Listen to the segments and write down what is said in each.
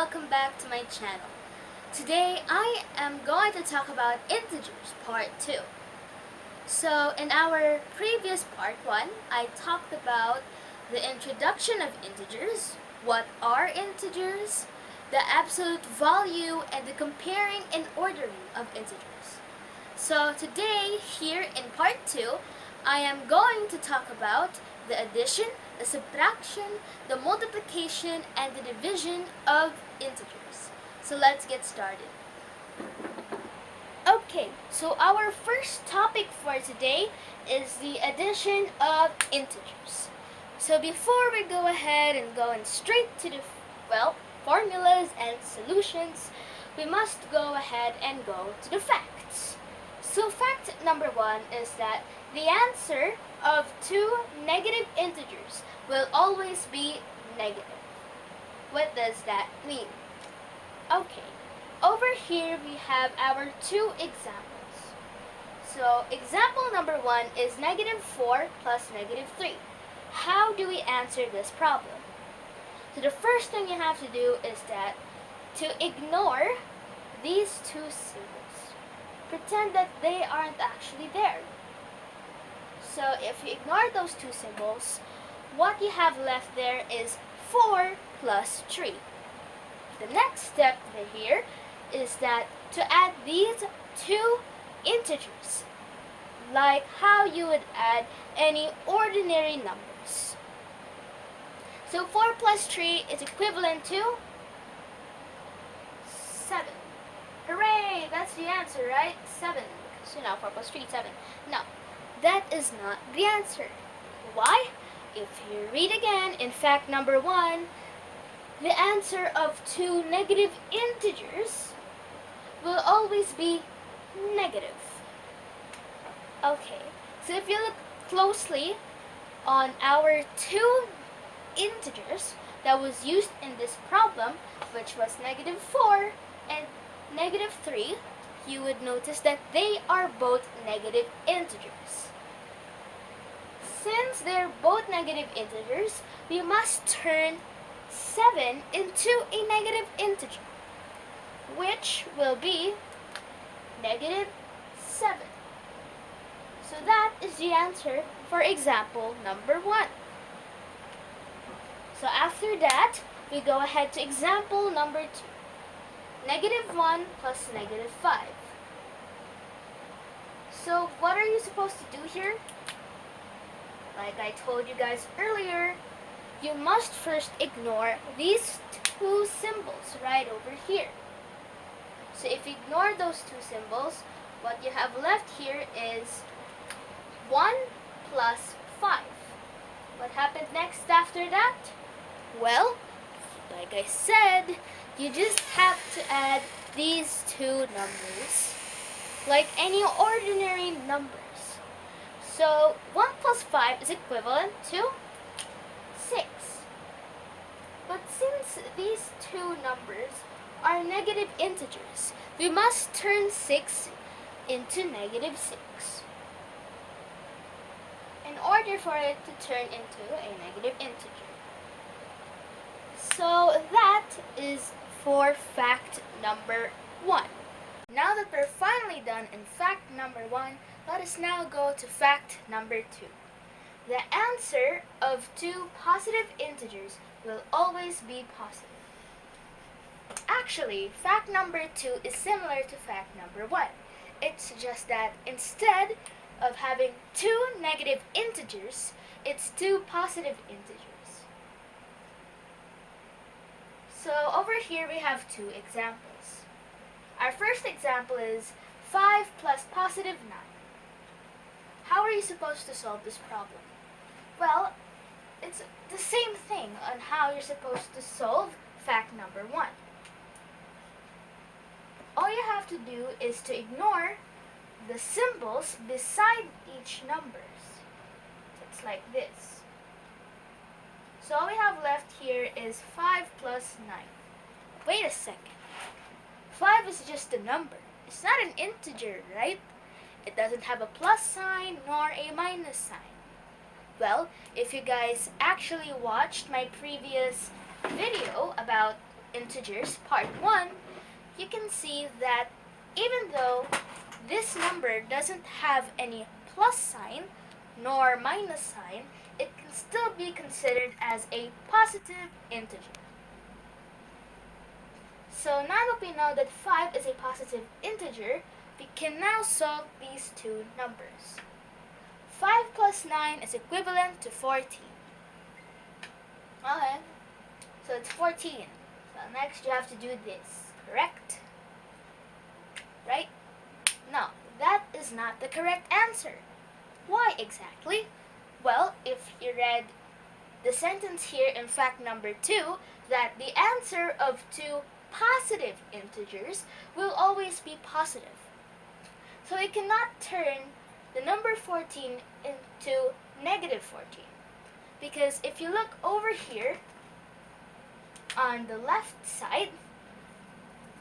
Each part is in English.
welcome back to my channel. Today I am going to talk about integers part 2. So in our previous part 1, I talked about the introduction of integers, what are integers, the absolute value, and the comparing and ordering of integers. So today, here in part 2, I am going to talk about the addition, the subtraction, the multiplication, and the division of integers. So let's get started. Okay, so our first topic for today is the addition of integers. So before we go ahead and go straight to the, formulas and solutions, we must go ahead and go to the facts. So fact number 1 is that the answer of two negative integers will always be negative. What does that mean? Okay, over here we have our two examples. So example number 1 is negative 4 plus negative 3. How do we answer this problem? So the first thing you have to do is that to ignore these two symbols. Pretend that they aren't actually there. So if you ignore those two symbols, what you have left there is 4 plus 3. The next step here is that to add these two integers, like how you would add any ordinary numbers. So 4 plus 3 is equivalent to 7. Hooray! That's the answer, right? 7. Because 4 plus 3 is 7. No, that is not the answer. Why? If you read again in fact number 1, the answer of two negative integers will always be negative. Okay, so if you look closely on our two integers that was used in this problem, which was negative 4 and negative 3, you would notice that they are both negative integers. Since they're both negative integers, we must turn 7 into a negative integer, which will be negative 7. So that is the answer for example number 1. So after that, we go ahead to example number 2. Negative 1 plus negative 5. So what are you supposed to do here? Like I told you guys earlier, you must first ignore these two symbols right over here. So if you ignore those two symbols, what you have left here is 1 plus 5. What happened next after that? Well, like I said, you just have to add these two numbers like any ordinary numbers. So 1 plus 5 is equivalent to 6. But since these two numbers are negative integers, we must turn 6 into negative 6 in order for it to turn into a negative integer. So that is for fact number 1. Now that we're finally done in fact number 1, let us now go to fact number 2. The answer of two positive integers will always be positive. Actually, fact number 2 is similar to fact number 1. It's just that instead of having two negative integers, it's two positive integers. So over here we have two examples. Our first example is 5 plus positive 9. How are you supposed to solve this problem? Well, it's the same thing on how you're supposed to solve fact number 1. All you have to do is to ignore the symbols beside each numbers. It's like this. So all we have left here is 5 plus 9. Wait a second. 5 is just a number. It's not an integer, right? It doesn't have a plus sign nor a minus sign. Well, if you guys actually watched my previous video about integers, part 1, you can see that even though this number doesn't have any plus sign nor minus sign, it can still be considered as a positive integer. So now that we know that 5 is a positive integer, we can now solve these two numbers. 5 plus 9 is equivalent to 14. Okay, so it's 14. So next you have to do this, correct? Right? No, that is not the correct answer. Why exactly? Well, if you read the sentence here in fact number 2, that the answer of two positive integers will always be positive. So we cannot turn the number 14 into negative 14. Because if you look over here on the left side,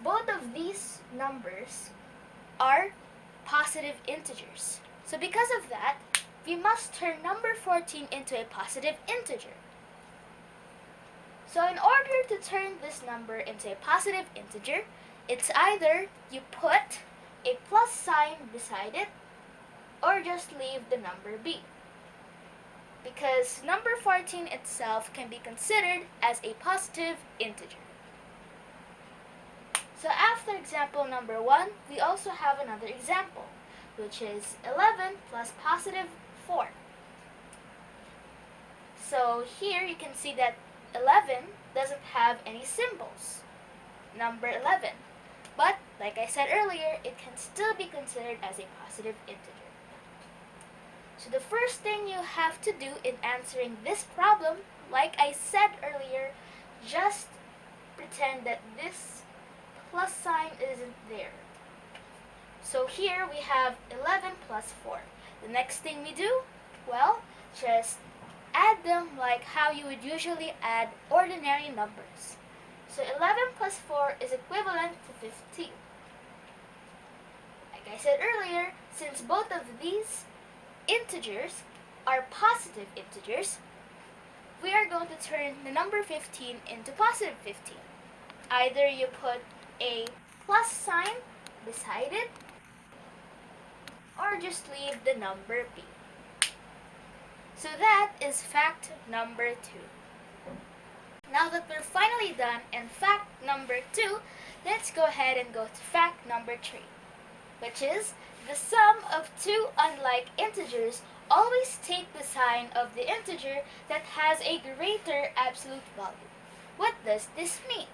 both of these numbers are positive integers. So because of that, we must turn number 14 into a positive integer. So in order to turn this number into a positive integer, it's either you put a plus sign beside it or just leave the number be. Because number 14 itself can be considered as a positive integer. So after example number 1, we also have another example, which is 11 plus positive 4. So here you can see that 11 doesn't have any symbols, number 11. But, like I said earlier, it can still be considered as a positive integer. So the first thing you have to do in answering this problem, like I said earlier, just pretend that this plus sign isn't there. So here we have 11 plus 4. The next thing we do, well, just add them like how you would usually add ordinary numbers. So 11 plus 4 is equivalent to 15. Like I said earlier, since both of these integers are positive integers, we are going to turn the number 15 into positive 15. Either you put a plus sign beside it, or just leave the number be. So that is fact number 2. Now that we're finally done in fact number 2, let's go ahead and go to fact number 3, which is the sum of two unlike integers always take the sign of the integer that has a greater absolute value. What does this mean?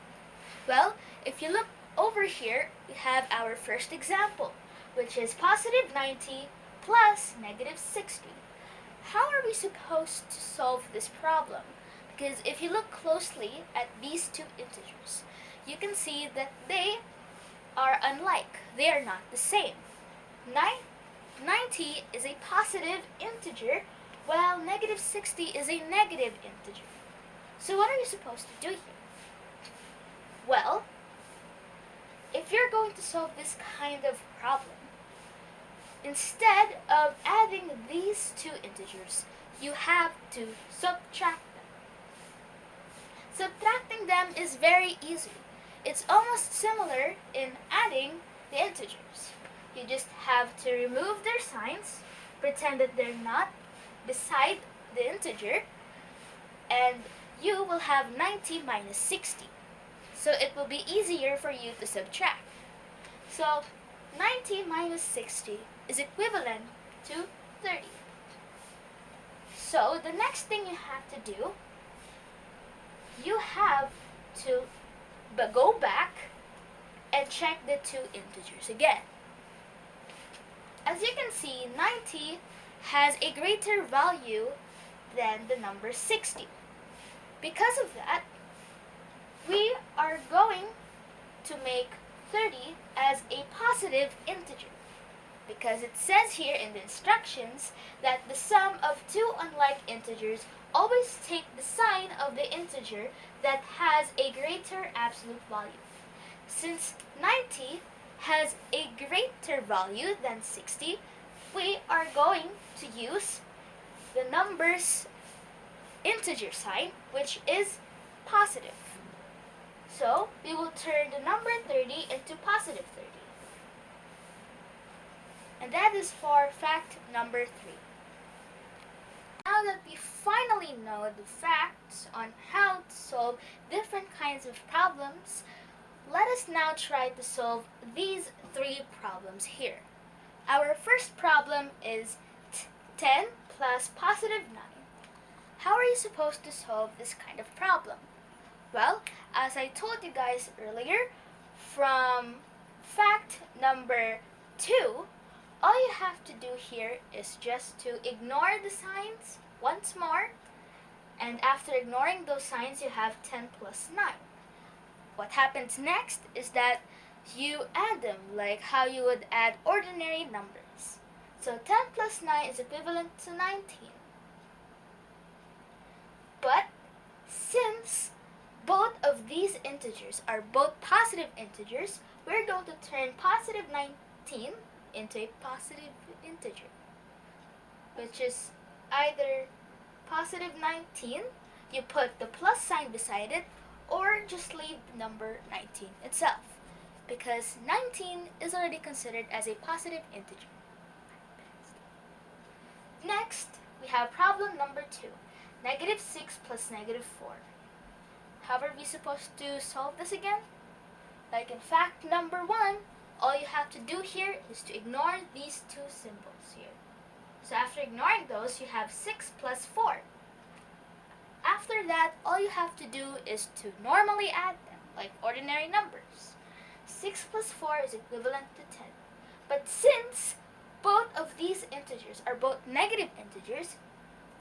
Well, if you look over here, we have our first example, which is positive 90 plus negative 60. How are we supposed to solve this problem? Because if you look closely at these two integers, you can see that they are unlike. They are not the same. 90 is a positive integer, while negative 60 is a negative integer. So what are you supposed to do here? Well, if you're going to solve this kind of problem, instead of adding these two integers, you have to subtract them. Subtracting them is very easy. It's almost similar in adding the integers. You just have to remove their signs, pretend that they're not beside the integer, and you will have 90 minus 60. So it will be easier for you to subtract. So 90 minus 60 is equivalent to 30. So the next thing you have to do, you have to go back and check the two integers again. As you can see, 90 has a greater value than the number 60. Because of that, we are going to make 30 as a positive integer, because it says here in the instructions that the sum of two unlike integers always take the sign of the integer that has a greater absolute value. Since 90 has a greater value than 60, we are going to use the number's integer sign, which is positive. So we will turn the number 30 into positive 30. And that is for fact number 3. Now that we finally know the facts on how to solve different kinds of problems, let us now try to solve these 3 problems here. Our first problem is 10 plus positive 9. How are you supposed to solve this kind of problem? Well, as I told you guys earlier, from fact number 2, all you have to do here is just to ignore the signs once more, and after ignoring those signs, you have 10 plus 9. What happens next is that you add them like how you would add ordinary numbers. So 10 plus 9 is equivalent to 19. But since both of these integers are both positive integers, we're going to turn positive 19 into a positive integer, which is either positive 19, you put the plus sign beside it, or just leave the number 19 itself, because 19 is already considered as a positive integer. Next, we have problem number 2, negative 6 plus negative 4. How are we supposed to solve this again? Like in fact number 1, all you have to do here is to ignore these 2 symbols here. So after ignoring those, you have 6 plus 4. After that, all you have to do is to normally add them, like ordinary numbers. 6 plus 4 is equivalent to 10. But since both of these integers are both negative integers,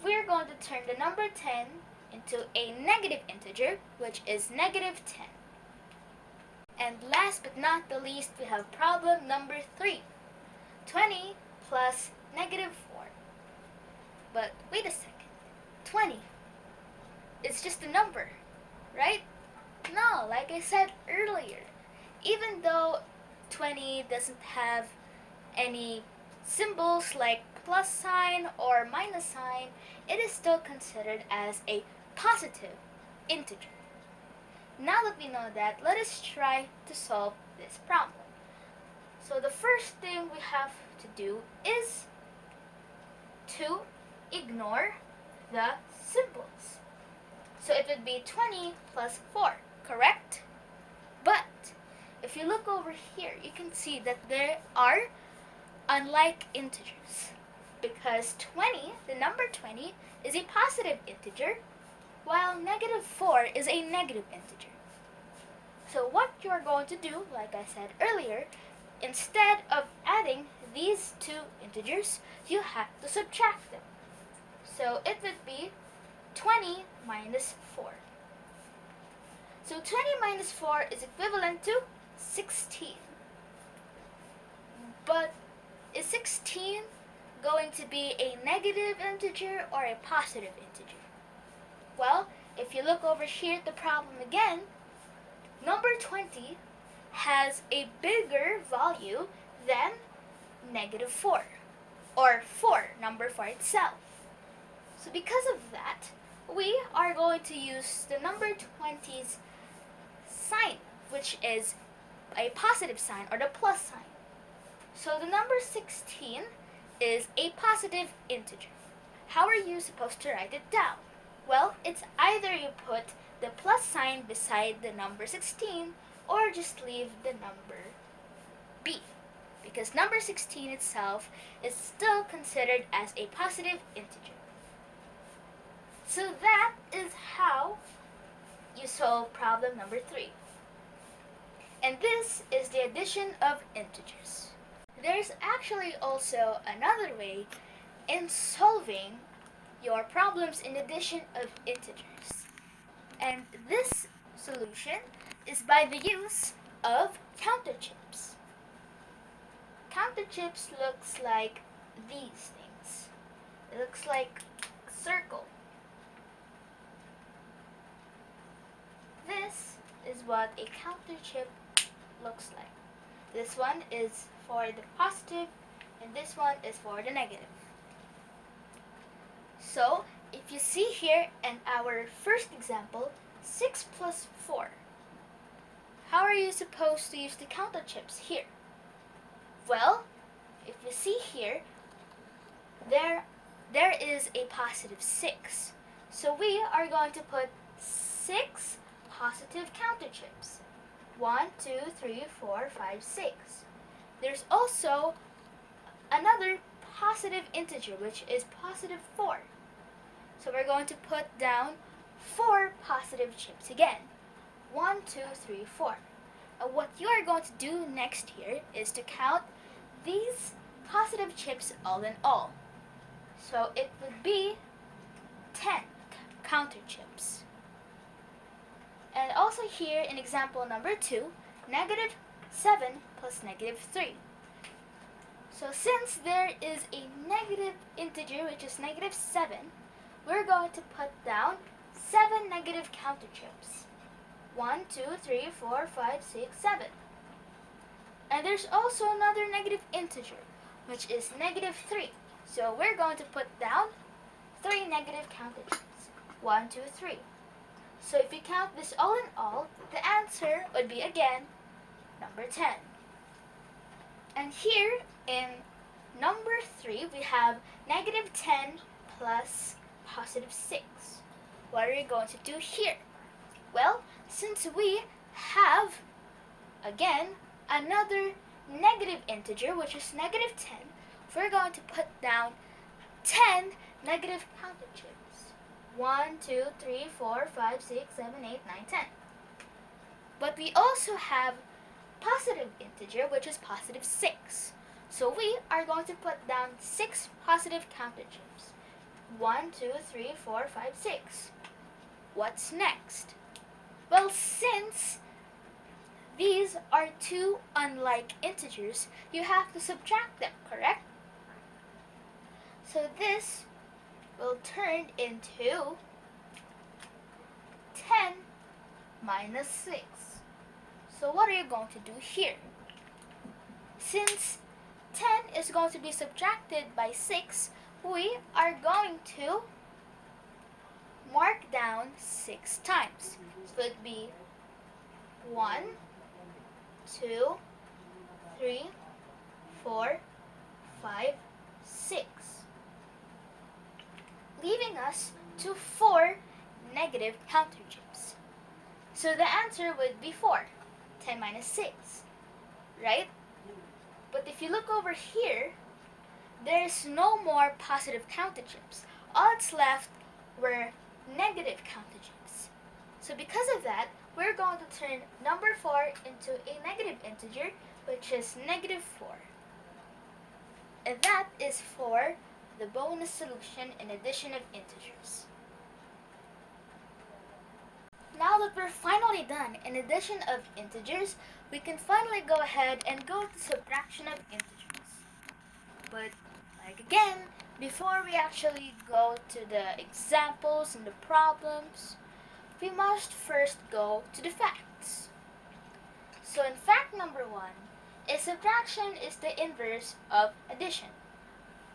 we're going to turn the number 10 into a negative integer, which is negative 10. And last but not the least, we have problem number 3, 20 plus negative 4. But wait a second, 20, it's just a number, right? No, like I said earlier, even though 20 doesn't have any symbols like plus sign or minus sign, it is still considered as a positive integer. Now that we know that, let us try to solve this problem. So the first thing we have to do is to ignore the symbols. So it would be 20 plus 4, correct? But if you look over here, you can see that there are unlike integers, because 20, the number 20, is a positive integer, while negative 4 is a negative integer. So what you're going to do, like I said earlier, instead of adding these 2 integers, you have to subtract them. So it would be 20 minus 4. So 20 minus 4 is equivalent to 16. But is 16 going to be a negative integer or a positive integer? Well, if you look over here at the problem again, number 20 has a bigger value than negative 4, or 4, number 4 itself. So because of that, we are going to use the number 20's sign, which is a positive sign, or the plus sign. So the number 16 is a positive integer. How are you supposed to write it down? Well, it's either you put the plus sign beside the number 16, or just leave the number B, because number 16 itself is still considered as a positive integer. So that is how you solve problem number 3. And this is the addition of integers. There's actually also another way in solving your problems in addition of integers. And this solution is by the use of counter chips. Counter chips looks like these things. It looks like a circle. This is what a counter chip looks like. This one is for the positive, and this one is for the negative. So, if you see here in our first example, 6 plus 4. you supposed to use the counter chips here? Well, if you see here, there is a positive 6. So we are going to put 6 positive counter chips. 1, 2, 3, 4, 5, 6. There's also another positive integer, which is positive 4. So we're going to put down 4 positive chips again. 1, 2, 3, 4. And what you are going to do next here is to count these positive chips all in all. So it would be 10 counter chips. And also here in example number 2, negative 7 plus negative 3. So since there is a negative integer, which is negative 7, we're going to put down 7 negative counter chips. 1, 2, 3, 4, 5, 6, 7. And there's also another negative integer, which is negative 3. So we're going to put down 3 negative counter chips. 1, 2, 3. So if you count this all in all, the answer would be again number 10. And here in number 3, we have negative 10 plus positive 6. What are you going to do here? Well, since we have, again, another negative integer, which is negative 10, we're going to put down 10 negative counter chips. 1, 2, 3, 4, 5, 6, 7, 8, 9, 10. But we also have positive integer, which is positive 6. So we are going to put down 6 positive counter chips. 1, 2, 3, 4, 5, 6. What's next? Well, since these are two unlike integers, you have to subtract them, correct? So this will turn into 10 minus 6. So what are you going to do here? Since 10 is going to be subtracted by 6, we are going to mark down 6 times. So it would be 1, 2, 3, 4, 5, 6. Leaving us to 4 negative counter chips. So the answer would be 4. 10 minus 6, right? But if you look over here, there's no more positive counter chips. All that's left were negative counter chips. So because of that, we're going to turn number 4 into a negative integer, which is negative 4. And that is for the bonus solution in addition of integers. Now that we're finally done in addition of integers, we can finally go ahead and go to subtraction of integers. But like again, before we actually go to the examples and the problems, we must first go to the facts. So in fact number 1, a subtraction is the inverse of addition.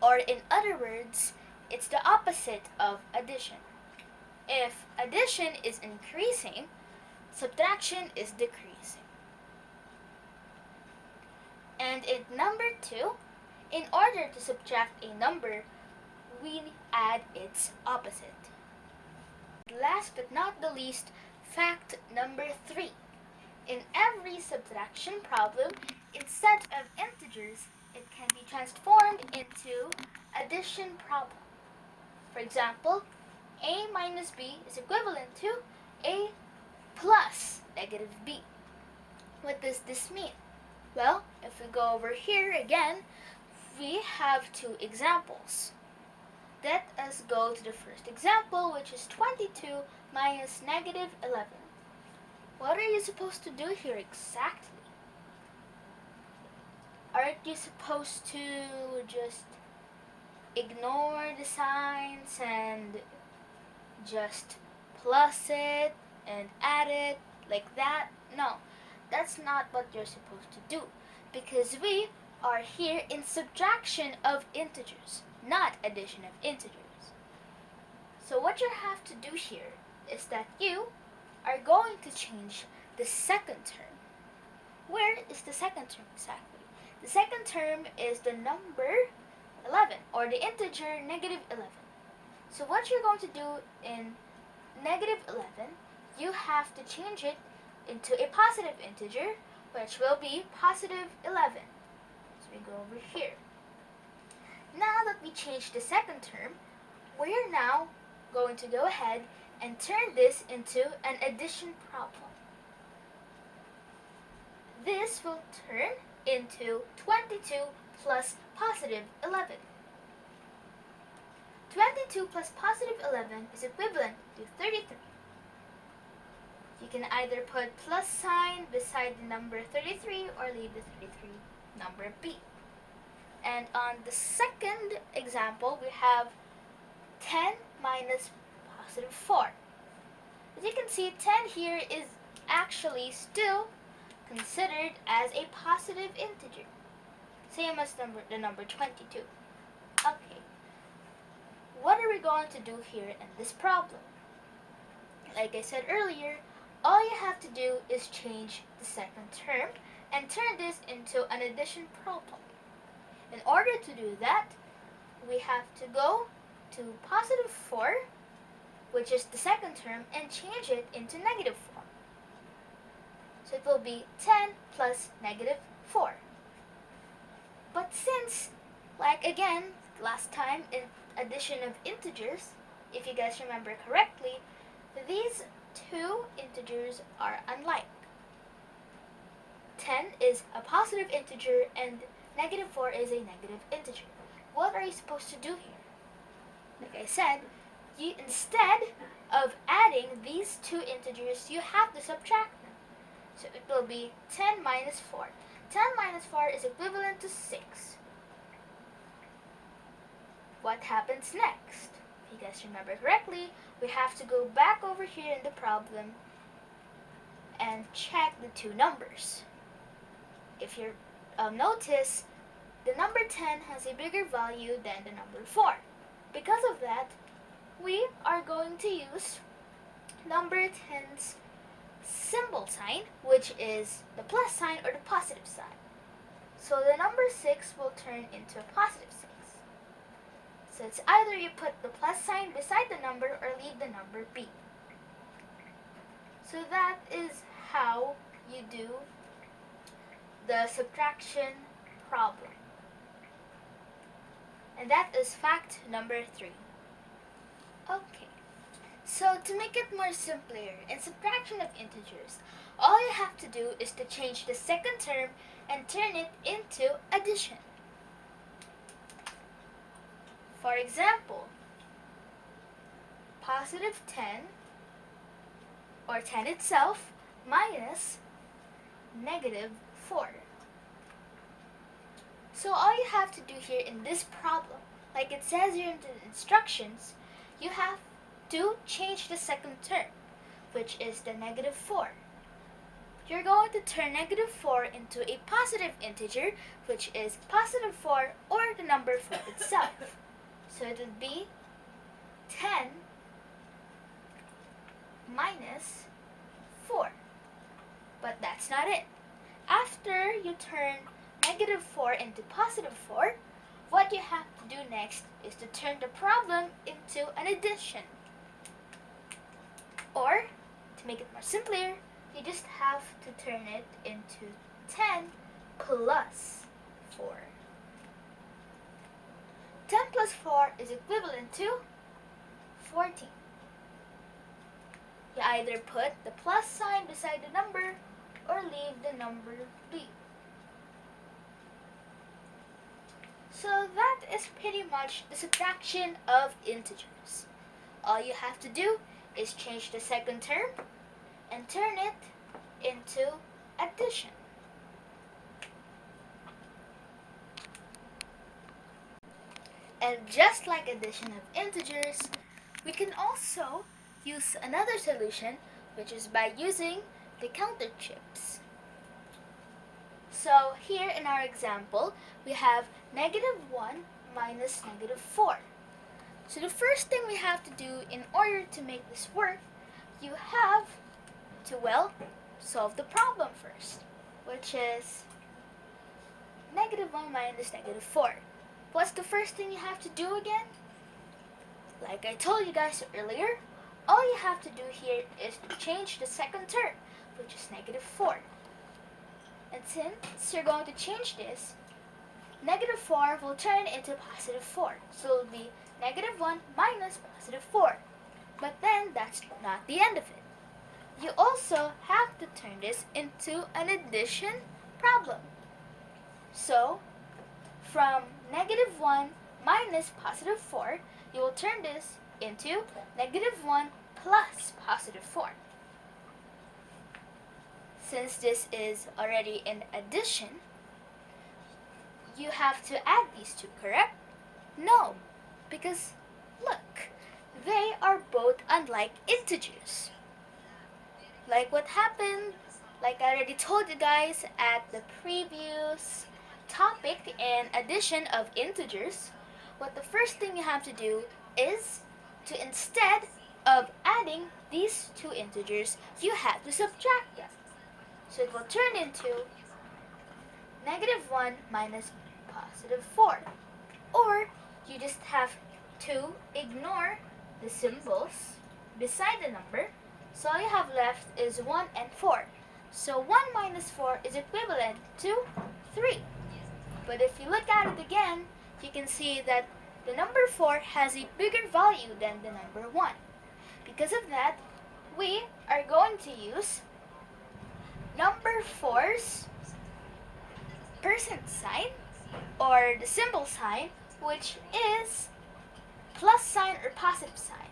Or in other words, it's the opposite of addition. If addition is increasing, subtraction is decreasing. And in number 2, in order to subtract a number, we add its opposite. Last but not the least, fact number 3. In every subtraction problem, instead of integers, it can be transformed into addition problem. For example, a minus b is equivalent to a plus negative b. What does this mean? Well, if we go over here again, we have 2 examples. Let us go to the first example, which is 22 minus negative 11. What are you supposed to do here exactly? Aren't you supposed to just ignore the signs and just plus it and add it like that? No, that's not what you're supposed to do, because we are here in subtraction of integers, not addition of integers. So what you have to do here is that you are going to change the second term. where is the second term exactly? The second term is the number 11, or the integer negative 11. So what you're going to do in negative 11, you have to change it into a positive integer, which will be positive 11. So we go over here. Now that we changed the second term, we're now going to go ahead and turn this into an addition problem. This will turn into 22 plus positive 11. 22 plus positive 11 is equivalent to 33. You can either put plus sign beside the number 33 or leave the 33 number be. And on the second example, we have 10 minus positive 4. As you can see, 10 here is actually still considered as a positive integer, same as the number 22. Okay, what are we going to do here in this problem? Like I said earlier, all you have to do is change the second term and turn this into an addition problem. In order to do that, we have to go to positive 4, which is the second term, and change it into negative 4. So it will be 10 plus negative 4. But since, like again, last time in addition of integers, if you guys remember correctly, these two integers are unlike. 10 is a positive integer and negative 4 is a negative integer. What are you supposed to do here? Like I said, instead of adding these two integers, you have to subtract them. So it will be 10 minus 4. 10 minus 4 is equivalent to 6. What happens next? If you guys remember correctly, we have to go back over here in the problem and check the two numbers. If you notice, the number 10 has a bigger value than the number 4. Because of that, we are going to use number 10's symbol sign, which is the plus sign or the positive sign. So the number 6 will turn into a positive 6. So it's either you put the plus sign beside the number or leave the number be. So that is how you do the subtraction problem. And that is fact number 3. Okay, so to make it more simpler, in subtraction of integers, all you have to do is to change the second term and turn it into addition. For example, positive 10, or 10 itself, minus negative 4. So all you have to do here in this problem, like it says here in the instructions, you have to change the second term, which is the negative 4. You're going to turn negative 4 into a positive integer, which is positive 4 or the number 4 itself. So it would be 10 minus 4. But that's not it. After you turn negative 4 into positive 4, what you have to do next is to turn the problem into an addition. Or, to make it more simpler, you just have to turn it into 10 plus 4. 10 plus 4 is equivalent to 14. You either put the plus sign beside the number or leave the number be. So that is pretty much the subtraction of integers. All you have to do is change the second term and turn it into addition. And just like addition of integers, we can also use another solution, which is by using the counter chips. So here in our example, we have negative 1 minus negative 4. So the first thing we have to do in order to make this work, you have to, solve the problem first. which is negative 1 minus negative 4. What's the first thing you have to do again? Like I told you guys earlier, all you have to do here is to change the second term, which is negative 4. And since you're going to change this, negative 4 will turn into positive 4. So it will be negative 1 minus positive 4. But then that's not the end of it. You also have to turn this into an addition problem. So, from negative 1 minus positive 4, you will turn this into negative 1 plus positive 4. Since this is already an addition, you have to add these two, correct? No, because look, they are both unlike integers. Like what happened, like I already told you guys at the previous topic in addition of integers, what the first thing you have to do is to, instead of adding these two integers, you have to subtract them. So it will turn into negative 1 minus positive 4. Or you just have to ignore the symbols beside the number. So all you have left is 1 and 4. So 1 minus 4 is equivalent to 3. But if you look at it again, you can see that the number 4 has a bigger value than the number 1. Because of that, we are going to use number 4's percent sign, or the symbol sign, which is plus sign or positive sign.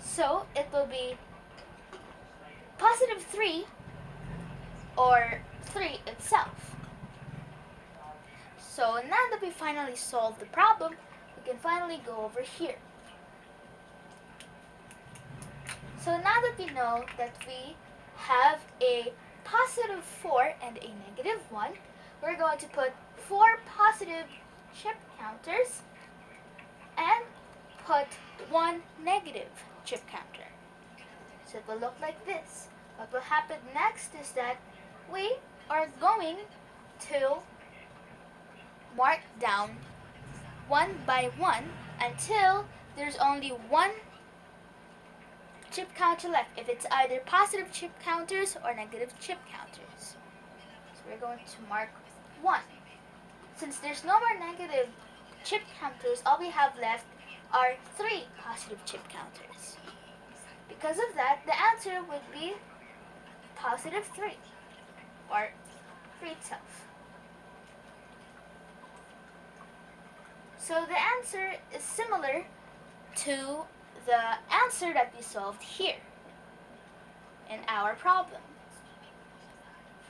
So it will be positive 3 or 3 itself. So now that we finally solved the problem, we can finally go over here. So now that we know that we have a positive 4 and a negative 1, we're going to put 4 positive chip counters and put 1 negative chip counter. So it will look like this. What will happen next is that we are going to mark down one by one until there's only 1 chip counter left, if it's either positive chip counters or negative chip counters. So we're going to mark 1. Since there's no more negative chip counters, all we have left are 3 positive chip counters. Because of that, the answer would be positive 3, or 3 itself. So the answer is similar to the answer that we solved here in our problem.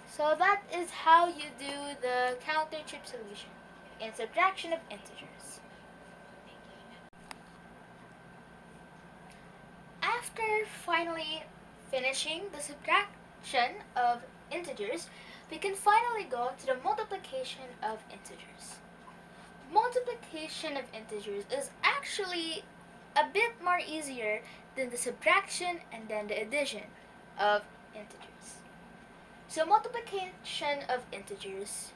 So that is how you do the counter chip solution in subtraction of integers. After finally finishing the subtraction of integers, we can finally go to the multiplication of integers. Multiplication of integers is actually a bit more easier than the subtraction and then the addition of integers. So multiplication of integers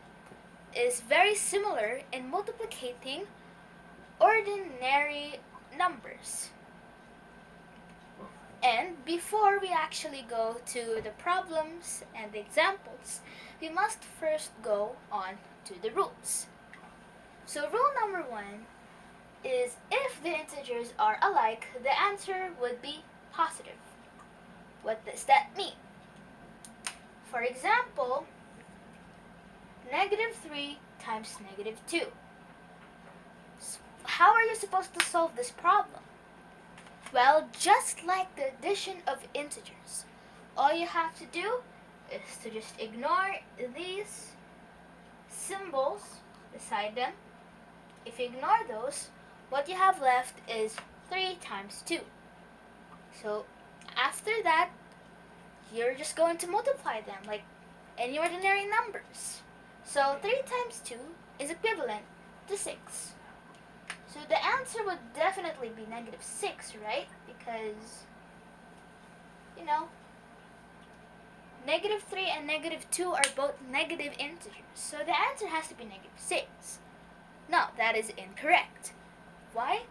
is very similar in multiplicating ordinary numbers. And before we actually go to the problems and the examples, we must first go on to the rules. So rule number 1 is if the integers are alike, the answer would be positive. What does that mean? For example, negative 3 times negative 2. So how are you supposed to solve this problem? Well, just like the addition of integers, all you have to do is to just ignore these symbols beside them. If you ignore those, what you have left is 3 times 2. So after that, you're just going to multiply them like any ordinary numbers. So 3 times 2 is equivalent to 6. So the answer would definitely be negative 6, right? Because, Negative 3 and negative 2 are both negative integers, so the answer has to be negative 6. No, that is incorrect. Why?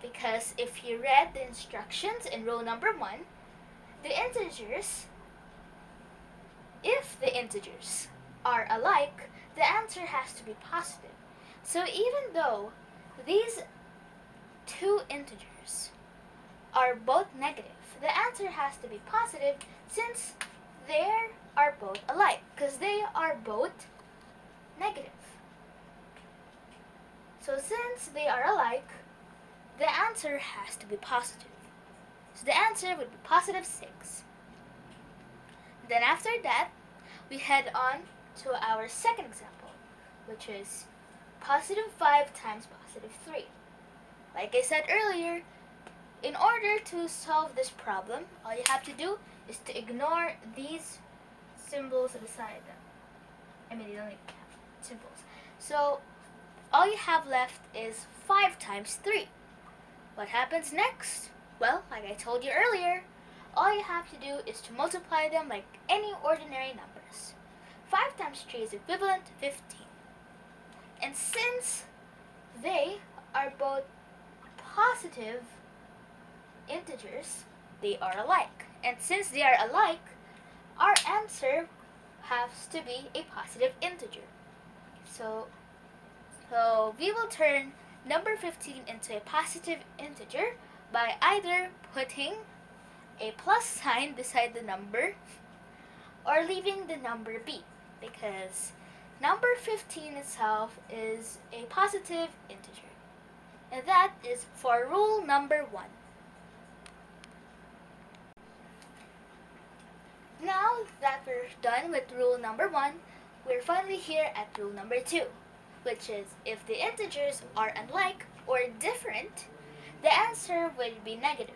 Because if you read the instructions in rule number 1, if the integers are alike, the answer has to be positive. So even though these two integers are both negative, the answer has to be positive since they are both alike, because they are both negative. So since they are alike, the answer has to be positive. So the answer would be positive 6. Then after that, we head on to our second example, which is positive 5 times positive 3. Like I said earlier, in order to solve this problem, all you have to do is to ignore these symbols beside them. I mean, you don't even have symbols. So all you have left is 5 times 3. What happens next? Well, like I told you earlier, all you have to do is to multiply them like any ordinary numbers. 5 times 3 is equivalent to 15. And since they are both positive integers, they are alike. And since they are alike, our answer has to be a positive integer. So we will turn number 15 into a positive integer by either putting a plus sign beside the number or leaving the number be, because number 15 itself is a positive integer. And that is for rule number 1. Now that we're done with rule number 1, we're finally here at rule number 2, which is if the integers are unlike or different, the answer would be negative.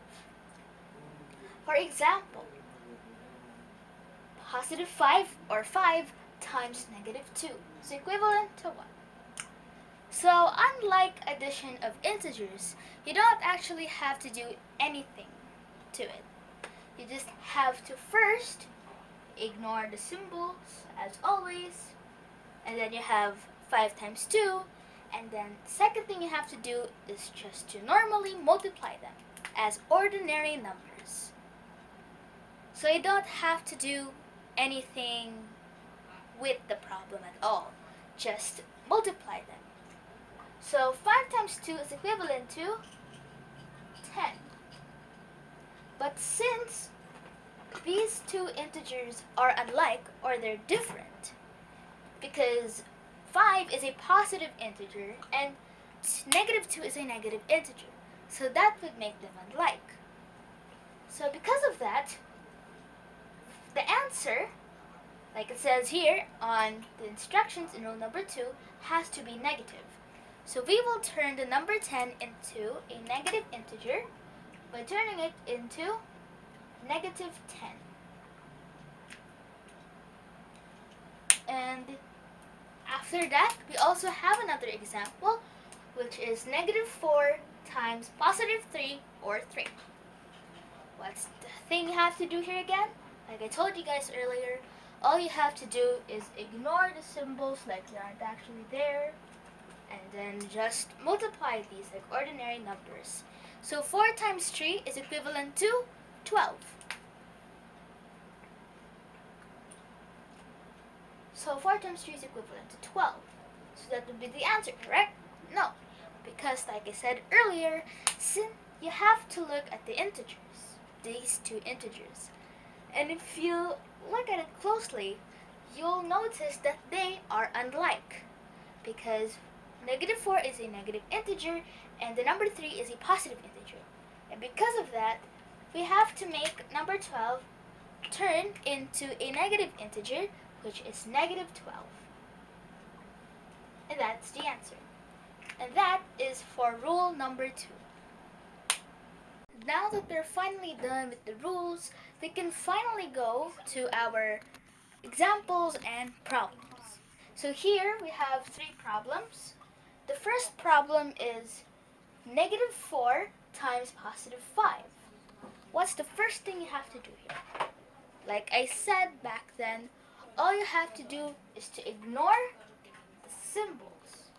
For example, positive 5 or 5 times negative 2 is equivalent to 1. So unlike addition of integers, you don't actually have to do anything to it. You just have to first ignore the symbols as always, and then you have 5 times 2, and then second thing you have to do is just to normally multiply them as ordinary numbers. So you don't have to do anything with the problem at all, just multiply them. So 5 times 2 is equivalent to 10. But since these two integers are unlike or they're different, because 5 is a positive integer and negative 2 is a negative integer, so that would make them unlike. So because of that, the answer, like it says here on the instructions in rule number 2, has to be negative. So we will turn the number 10 into a negative integer by turning it into negative 10. And after that, we also have another example, which is negative 4 times positive 3 or 3. What's the thing you have to do here again? Like I told you guys earlier, all you have to do is ignore the symbols like they aren't actually there, and then just multiply these like ordinary numbers. So 4 times 3 is equivalent to 12. So 4 times 3 is equivalent to 12. So that would be the answer, correct? No, because like I said earlier, you have to look at the integers, these two integers. And if you look at it closely, you'll notice that they are unlike, because negative 4 is a negative integer and the number 3 is a positive integer. And because of that, we have to make number 12 turn into a negative integer, which is negative 12. And that's the answer. And that is for rule number 2. Now that we're finally done with the rules, we can finally go to our examples and problems. So here we have 3 problems. The first problem is negative 4 times positive 5. What's the first thing you have to do here? Like I said back then, all you have to do is to ignore the symbols.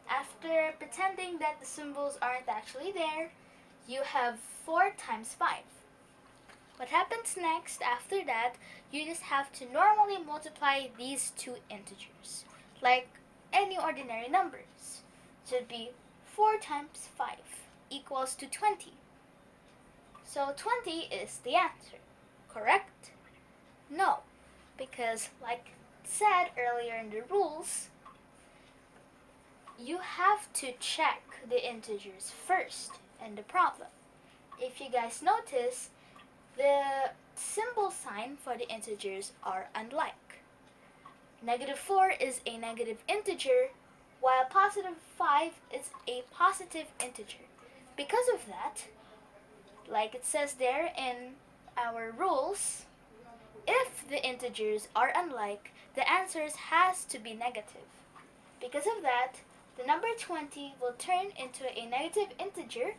After pretending that the symbols aren't actually there, you have 4 times 5. What happens next after that, you just have to normally multiply these two integers, like any ordinary numbers. So it'd be 4 times 5 equals to 20. So 20 is the answer, correct? No, because like said earlier in the rules, you have to check the integers first in the problem. If you guys notice, the symbol sign for the integers are unlike. -4 is a negative integer, while +5 is a positive integer. Because of that, like it says there in our rules, if the integers are unlike, the answers has to be negative. Because of that, the number 20 will turn into a negative integer,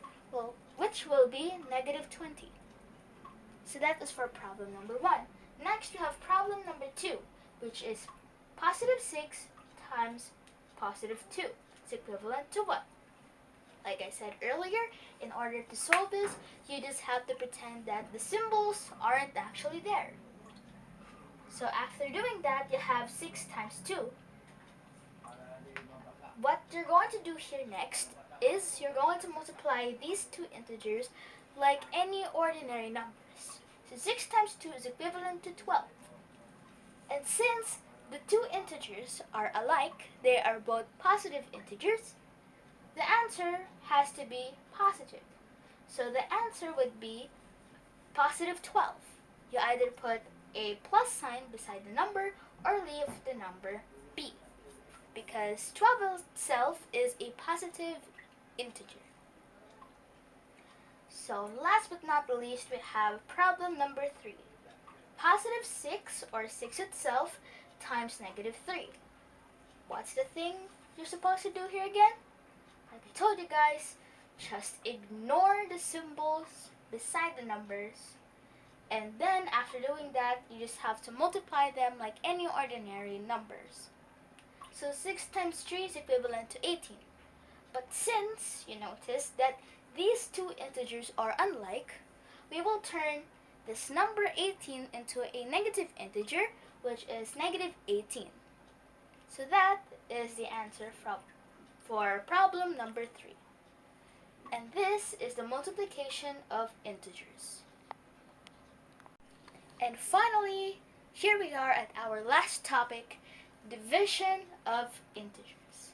which will be -20. So that is for problem number 1. Next, we have problem number 2, which is +6 times +2 is equivalent to what? Like I said earlier, in order to solve this, you just have to pretend that the symbols aren't actually there. So after doing that, you have 6 times 2. What you're going to do here next is you're going to multiply these two integers like any ordinary numbers. So 6 times 2 is equivalent to 12. And since the two integers are alike, they are both positive integers, the answer has to be positive. So the answer would be +12. You either put a plus sign beside the number or leave the number be, because 12 itself is a positive integer. So last but not the least, we have problem number 3. +6, or 6 itself, times -3. What's the thing you're supposed to do here again? Like I told you guys, just ignore the symbols beside the numbers, and then after doing that, you just have to multiply them like any ordinary numbers. So 6 times 3 is equivalent to 18. But since you notice that these two integers are unlike, we will turn this number 18 into a negative integer, which is -18. So that is the answer for problem number 3. And this is the multiplication of integers. And finally, here we are at our last topic, division of integers.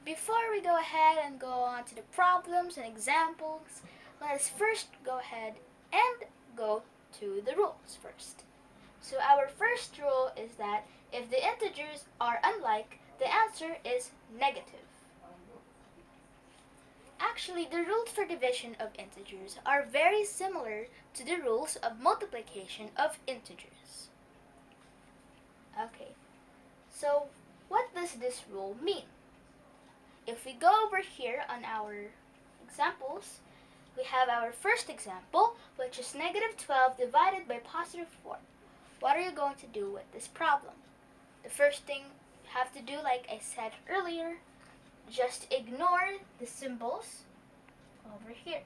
Before we go ahead and go on to the problems and examples, let us first go ahead and go to the rules first. So our first rule is that if the integers are unlike, the answer is negative. Actually, the rules for division of integers are very similar to the rules of multiplication of integers. Okay, so what does this rule mean? If we go over here on our examples, we have our first example, which is -12 divided by +4. What are you going to do with this problem? The first thing you have to do, like I said earlier, just ignore the symbols over here.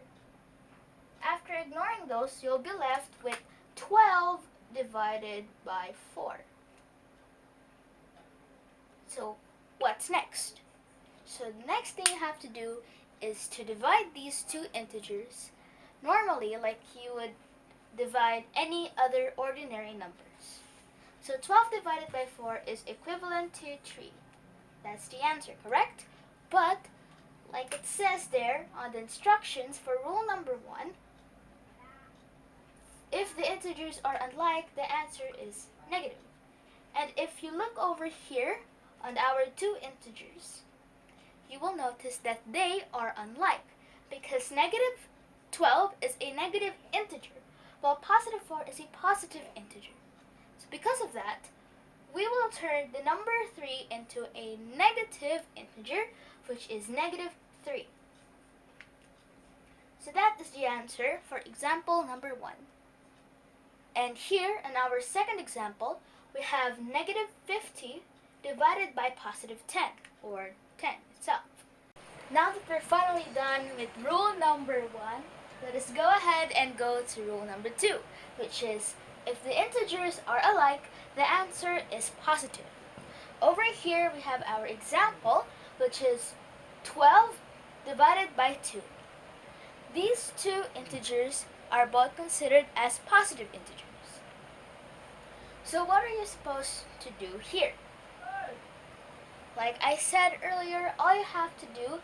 After ignoring those, you'll be left with 12 divided by 4. So what's next? So the next thing you have to do is to divide these two integers normally like you would divide any other ordinary numbers. So 12 divided by 4 is equivalent to 3. That's the answer, correct? But like it says there on the instructions for rule number 1, if the integers are unlike, the answer is negative. And if you look over here on our two integers, you will notice that they are unlike, because -12 is a negative integer, while +4 is a positive integer. So because of that, we will turn the number 3 into a negative integer, which is -3. So that is the answer for example number 1. And here in our second example, we have negative 50 divided by positive 10, or 10 itself. Now that we're finally done with rule number 1, let us go ahead and go to rule number 2, which is if the integers are alike, the answer is positive. Over here we have our example, which is 12 divided by 2. These two integers are both considered as positive integers. So what are you supposed to do here? Like I said earlier, all you have to do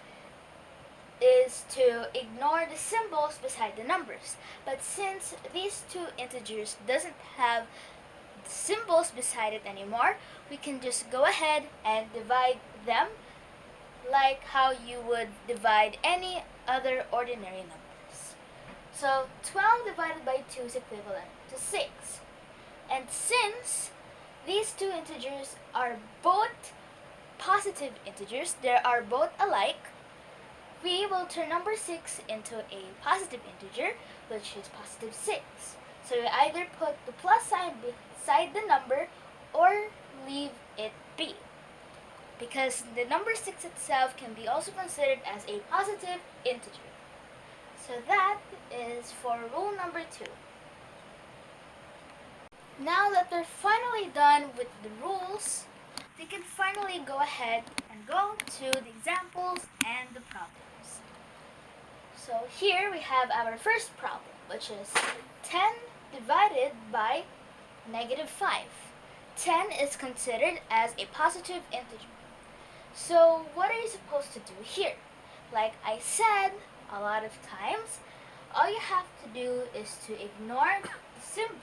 is to ignore the symbols beside the numbers. But since these two integers doesn't have symbols beside it anymore, we can just go ahead and divide them like how you would divide any other ordinary numbers. So 12 divided by 2 is equivalent to 6. And since these two integers are both positive integers, they are both alike, we will turn number 6 into a positive integer, which is positive 6. So you either put the plus sign beside the number or leave it be, because the number 6 itself can be also considered as a positive integer. So that is for rule number 2. Now that we're finally done with the rules, we can finally go ahead and go to the examples and the problems. So here we have our first problem, which is 10 divided by negative 5. 10 is considered as a positive integer. So what are you supposed to do here? Like I said a lot of times, all you have to do is to ignore the symbols.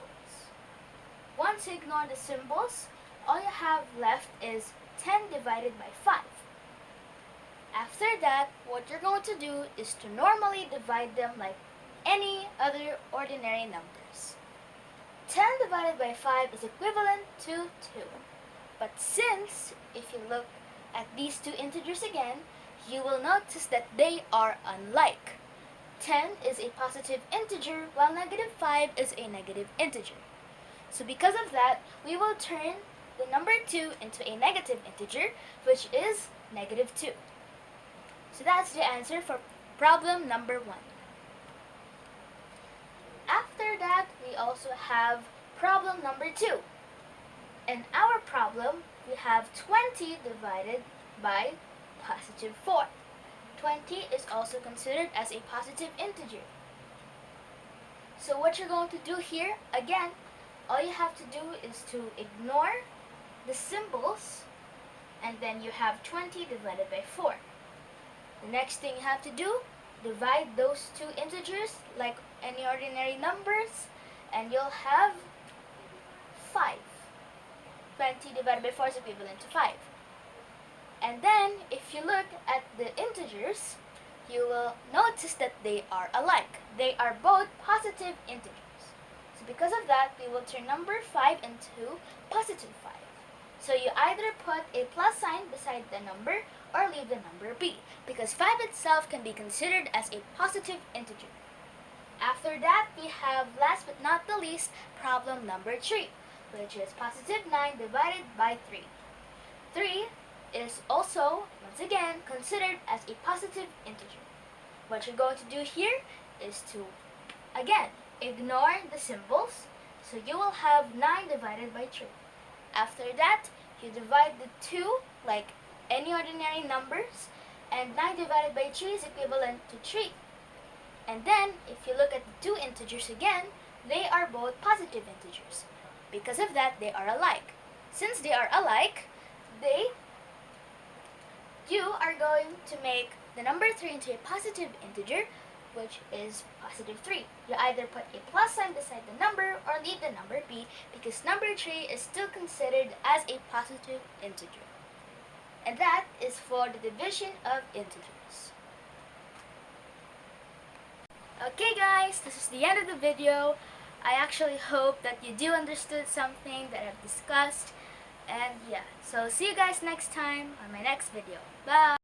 Once you ignore the symbols, all you have left is 10 divided by 5. After that, what you're going to do is to normally divide them like any other ordinary numbers. 10 divided by 5 is equivalent to 2. But since, if you look at these two integers again, you will notice that they are unlike. 10 is a positive integer, while negative 5 is a negative integer. So because of that, we will turn the number 2 into a negative integer, which is negative 2. So that's the answer for problem number 1. After that, we also have problem number 2. In our problem, we have 20 divided by positive 4. 20 is also considered as a positive integer. So what you're going to do here, again, all you have to do is to ignore the symbols, and then you have 20 divided by 4. The next thing you have to do, divide those two integers like any ordinary numbers, and you'll have 5. 20 divided by 4 is equivalent to 5. And then, if you look at the integers, you will notice that they are alike. They are both positive integers. So because of that, we will turn number 5 into positive 5. So you either put a plus sign beside the number or leave the number be, because 5 itself can be considered as a positive integer. After that, we have, last but not the least, problem number 3, which is positive 9 divided by 3. 3 is also, once again, considered as a positive integer. What you're going to do here is to, again, ignore the symbols, so you will have 9 divided by 3. After that, you divide the 2 like any ordinary numbers, and 9 divided by 3 is equivalent to 3. And then, if you look at the two integers again, they are both positive integers. Because of that, they are alike. Since they are alike, you are going to make the number 3 into a positive integer, which is positive 3. You either put a plus sign beside the number or leave the number be, because number 3 is still considered as a positive integer. And that is for the division of integers. Okay guys, this is the end of the video. I actually hope that you do understood something that I've discussed. And yeah, so see you guys next time on my next video. Bye!